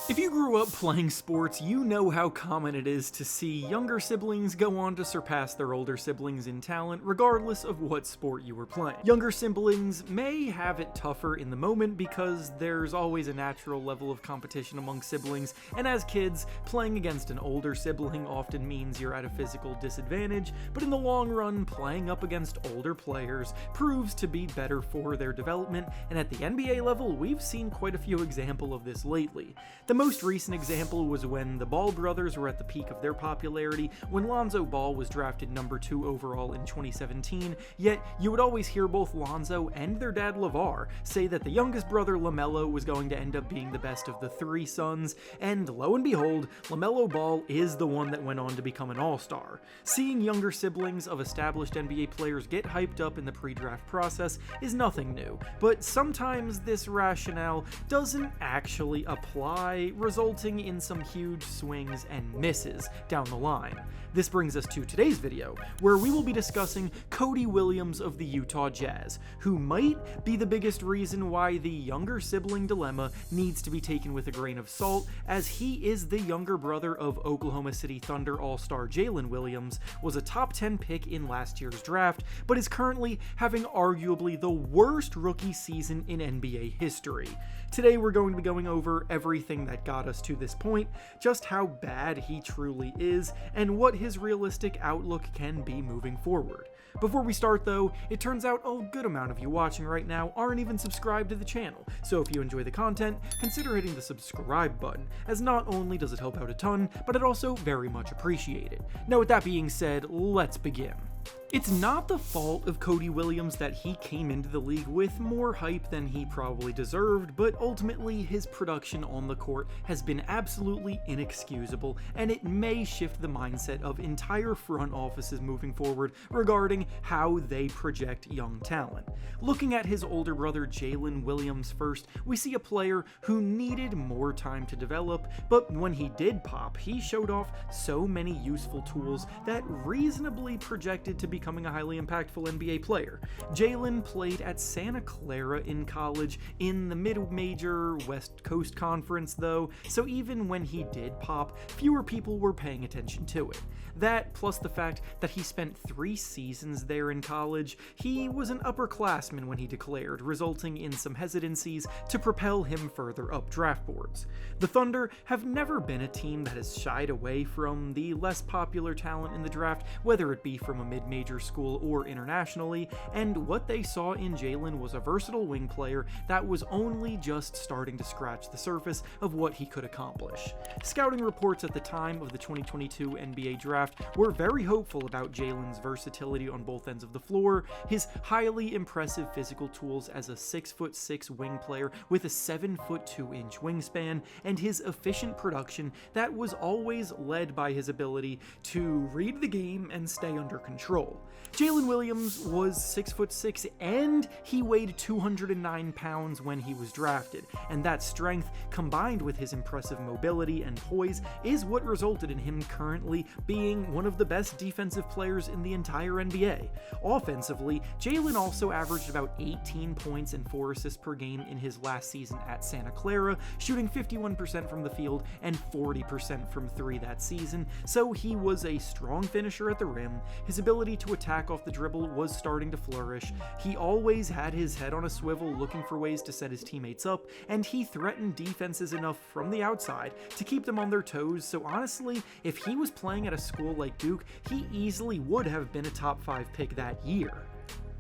If you grew up playing sports, you know how common it is to see younger siblings go on to surpass their older siblings in talent, regardless of what sport you were playing. Younger siblings may have it tougher in the moment because there's always a natural level of competition among siblings, and as kids, playing against an older sibling often means you're at a physical disadvantage, but in the long run, playing up against older players proves to be better for their development, and at the NBA level, we've seen quite a few examples of this lately. The most recent example was when the Ball brothers were at the peak of their popularity when Lonzo Ball was drafted number 2 overall in 2017, yet you would always hear both Lonzo and their dad LeVar say that the youngest brother LaMelo was going to end up being the best of the 3 sons, and lo and behold, LaMelo Ball is the one that went on to become an all-star. Seeing younger siblings of established NBA players get hyped up in the pre-draft process is nothing new, but sometimes this rationale doesn't actually apply, resulting in some huge swings and misses down the line. This brings us to today's video, where we will be discussing Cody Williams of the Utah Jazz, who might be the biggest reason why the younger sibling dilemma needs to be taken with a grain of salt, as he is the younger brother of Oklahoma City Thunder all-star Jaylen Williams, was a top 10 pick in last year's draft, but is currently having arguably the worst rookie season in NBA history. Today we're going to be going over everything that got us to this point, just how bad he truly is, and what his realistic outlook can be moving forward. Before we start though, it turns out a good amount of you watching right now aren't even subscribed to the channel, so if you enjoy the content, consider hitting the subscribe button, as not only does it help out a ton, but I'd also very much appreciate it. Now with that being said, let's begin. It's not the fault of Cody Williams that he came into the league with more hype than he probably deserved, but ultimately his production on the court has been absolutely inexcusable, and it may shift the mindset of entire front offices moving forward regarding how they project young talent. Looking at his older brother Jaylen Williams first, we see a player who needed more time to develop, but when he did pop, he showed off so many useful tools that reasonably projected to becoming a highly impactful NBA player. Jaylen played at Santa Clara in college in the mid-major West Coast Conference though, so even when he did pop, fewer people were paying attention to it. That, plus the fact that he spent 3 seasons there in college, he was an upperclassman when he declared, resulting in some hesitancies to propel him further up draft boards. The Thunder have never been a team that has shied away from the less popular talent in the draft, whether it be from a mid-major school or internationally, and what they saw in Jaylen was a versatile wing player that was only just starting to scratch the surface of what he could accomplish. Scouting reports at the time of the 2022 NBA draft were very hopeful about Jaylen's versatility on both ends of the floor, his highly impressive physical tools as a 6'6" wing player with a 7'2" wingspan, and his efficient production that was always led by his ability to read the game and stay under control. Jaylen Williams was 6'6" and he weighed 209 pounds when he was drafted, and that strength combined with his impressive mobility and poise is what resulted in him currently being one of the best defensive players in the entire NBA. Offensively, Jaylen also averaged about 18 points and 4 assists per game in his last season at Santa Clara, shooting 51% from the field and 40% from 3 that season, so he was a strong finisher at the rim. His ability to attack off the dribble was starting to flourish. He always had his head on a swivel looking for ways to set his teammates up, and he threatened defenses enough from the outside to keep them on their toes, so honestly, if he was playing at a school like Duke, he easily would have been a top 5 pick that year.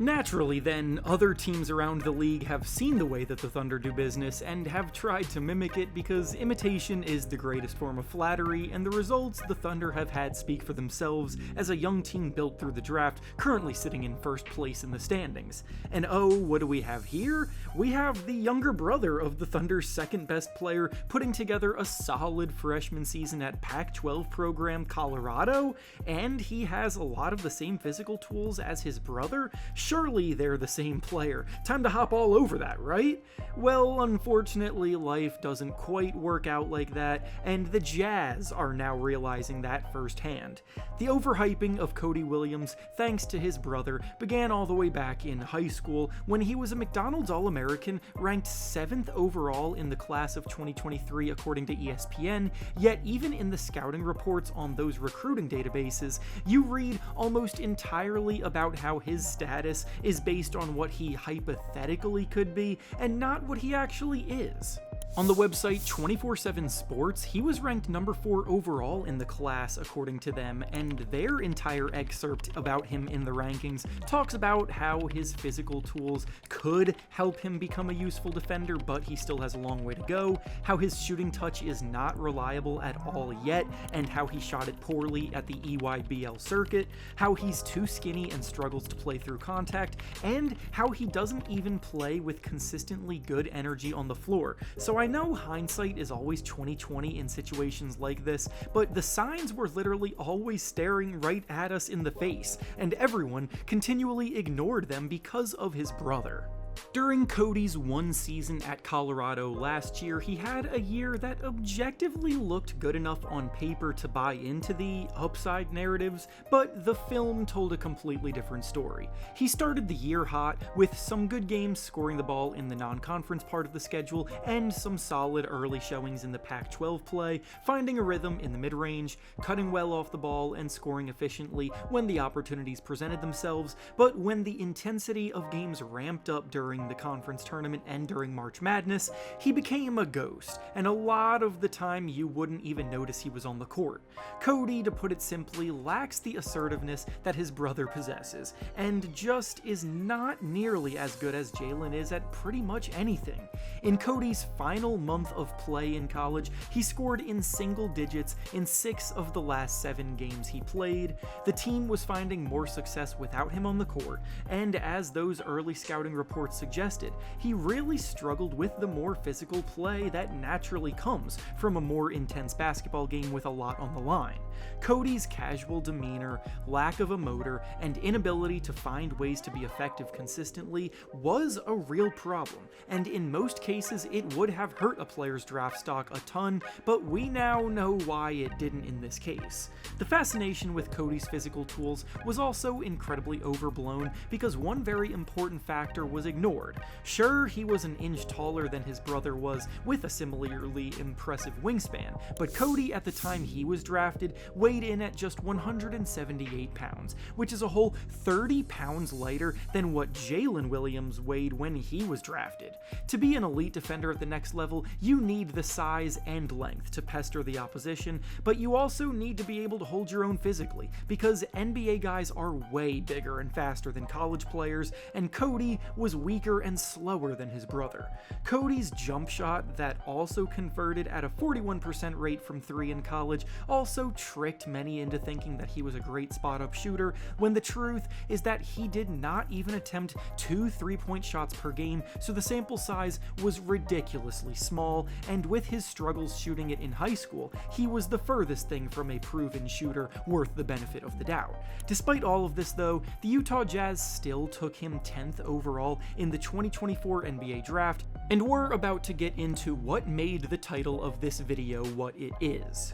Naturally then, other teams around the league have seen the way that the Thunder do business and have tried to mimic it because imitation is the greatest form of flattery, and the results the Thunder have had speak for themselves as a young team built through the draft, currently sitting in first place in the standings. And oh, what do we have here? We have the younger brother of the Thunder's second best player putting together a solid freshman season at Pac-12 program Colorado, and he has a lot of the same physical tools as his brother. Surely they're the same player. Time to hop all over that, right? Well, unfortunately, life doesn't quite work out like that, and the Jazz are now realizing that firsthand. The overhyping of Cody Williams, thanks to his brother, began all the way back in high school when he was a McDonald's All-American, ranked 7th overall in the class of 2023 according to ESPN, yet even in the scouting reports on those recruiting databases, you read almost entirely about how his status is based on what he hypothetically could be and not what he actually is. On the website 24/7 Sports, he was ranked number 4 overall in the class according to them, and their entire excerpt about him in the rankings talks about how his physical tools could help him become a useful defender, but he still has a long way to go, how his shooting touch is not reliable at all yet, and how he shot it poorly at the EYBL circuit, how he's too skinny and struggles to play through contact, and how he doesn't even play with consistently good energy on the floor. So I know hindsight is always 20/20 in situations like this, but the signs were literally always staring right at us in the face, and everyone continually ignored them because of his brother. During Cody's one season at Colorado last year, he had a year that objectively looked good enough on paper to buy into the upside narratives, but the film told a completely different story. He started the year hot, with some good games scoring the ball in the non-conference part of the schedule, and some solid early showings in the Pac-12 play, finding a rhythm in the mid-range, cutting well off the ball, and scoring efficiently when the opportunities presented themselves. But when the intensity of games ramped up during the conference tournament and during March Madness, he became a ghost, and a lot of the time you wouldn't even notice he was on the court. Cody, to put it simply, lacks the assertiveness that his brother possesses, and just is not nearly as good as Jaylen is at pretty much anything. In Cody's final month of play in college, he scored in single digits in 6 of the last 7 games he played. The team was finding more success without him on the court, and as those early scouting reports suggested, he really struggled with the more physical play that naturally comes from a more intense basketball game with a lot on the line. Cody's casual demeanor, lack of a motor, and inability to find ways to be effective consistently was a real problem, and in most cases it would have hurt a player's draft stock a ton, but we now know why it didn't in this case. The fascination with Cody's physical tools was also incredibly overblown because one very important factor was ignored. Sure, he was an inch taller than his brother was, with a similarly impressive wingspan, but Cody at the time he was drafted weighed in at just 178 pounds, which is a whole 30 pounds lighter than what Jaylen Williams weighed when he was drafted. To be an elite defender at the next level, you need the size and length to pester the opposition, but you also need to be able to hold your own physically, because NBA guys are way bigger and faster than college players, and Cody was weaker and slower than his brother. Cody's jump shot, that also converted at a 41% rate from 3 in college, also tricked many into thinking that he was a great spot-up shooter, when the truth is that he did not even attempt 2 3-point shots per game, so the sample size was ridiculously small, and with his struggles shooting it in high school, he was the furthest thing from a proven shooter worth the benefit of the doubt. Despite all of this though, the Utah Jazz still took him 10th overall in the 2024 NBA draft, and we're about to get into what made the title of this video what it is.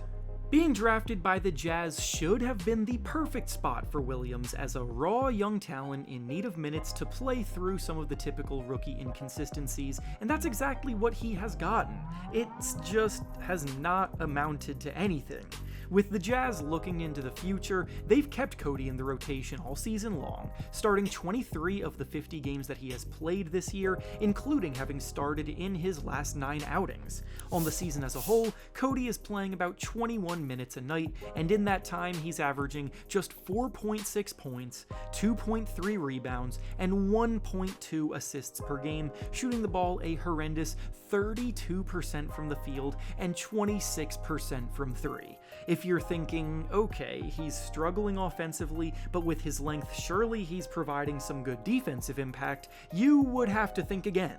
Being drafted by the Jazz should have been the perfect spot for Williams as a raw young talent in need of minutes to play through some of the typical rookie inconsistencies, and that's exactly what he has gotten. It just has not amounted to anything. With the Jazz looking into the future, they've kept Cody in the rotation all season long, starting 23 of the 50 games that he has played this year, including having started in his last 9 outings. On the season as a whole, Cody is playing about 21 minutes a night, and in that time he's averaging just 4.6 points, 2.3 rebounds, and 1.2 assists per game, shooting the ball a horrendous 32% from the field and 26% from 3. If you're thinking, okay, he's struggling offensively, but with his length surely he's providing some good defensive impact, you would have to think again.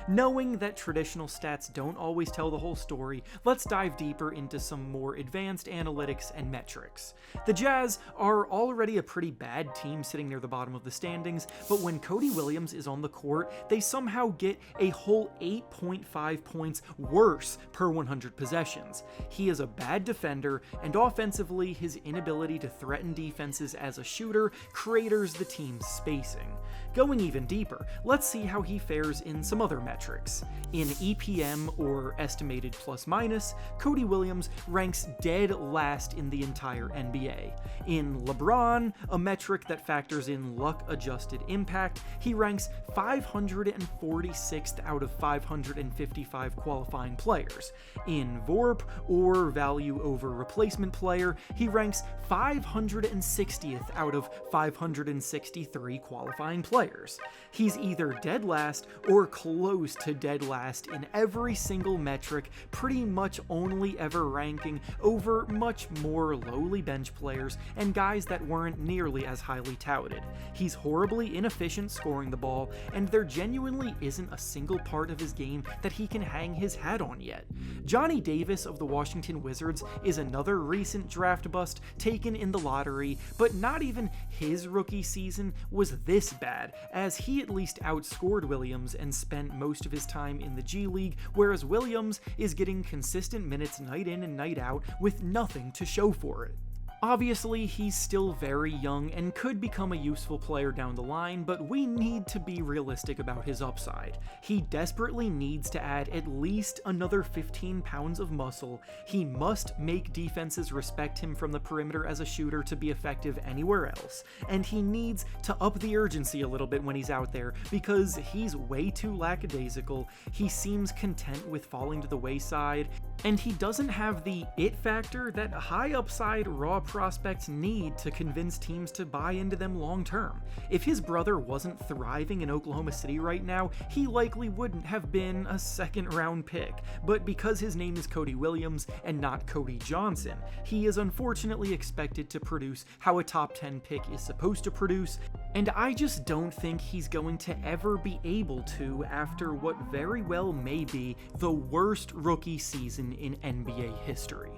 Knowing that traditional stats don't always tell the whole story, let's dive deeper into some more advanced analytics and metrics. The Jazz are already a pretty bad team sitting near the bottom of the standings, but when Cody Williams is on the court, they somehow get a whole 8.5 points worse per 100 possessions. He is a bad defender, and offensively, his inability to threaten defenses as a shooter craters the team's spacing. Going even deeper, let's see how he fares in some other metrics. In EPM, or estimated plus minus, Cody Williams ranks dead last in the entire NBA. In LeBron, a metric that factors in luck-adjusted impact, he ranks 546th out of 555 qualifying players. In VORP, or value over replacement player, he ranks 560th out of 563 qualifying players. He's either dead last or close to dead last in every single metric, pretty much only ever ranking over much more lowly bench players and guys that weren't nearly as highly touted. He's horribly inefficient scoring the ball, and there genuinely isn't a single part of his game that he can hang his hat on yet. Johnny Davis of the Washington Wizards is another recent draft bust taken in the lottery, but not even his rookie season was this bad, as he at least outscored Williams and spent most of his time in the G League, whereas Williams is getting consistent minutes night in and night out with nothing to show for it. Obviously, he's still very young and could become a useful player down the line, but we need to be realistic about his upside. He desperately needs to add at least another 15 pounds of muscle, he must make defenses respect him from the perimeter as a shooter to be effective anywhere else, and he needs to up the urgency a little bit when he's out there because he's way too lackadaisical, he seems content with falling to the wayside, and he doesn't have the it factor that high upside raw prospects need to convince teams to buy into them long term. If his brother wasn't thriving in Oklahoma City right now, he likely wouldn't have been a second round pick, but because his name is Cody Williams and not Cody Johnson, he is unfortunately expected to produce how a top 10 pick is supposed to produce, and I just don't think he's going to ever be able to after what very well may be the worst rookie season in NBA history.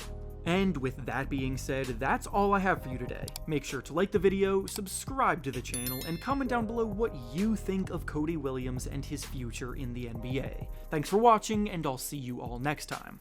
And with that being said, that's all I have for you today. Make sure to like the video, subscribe to the channel, and comment down below what you think of Cody Williams and his future in the NBA. Thanks for watching, and I'll see you all next time.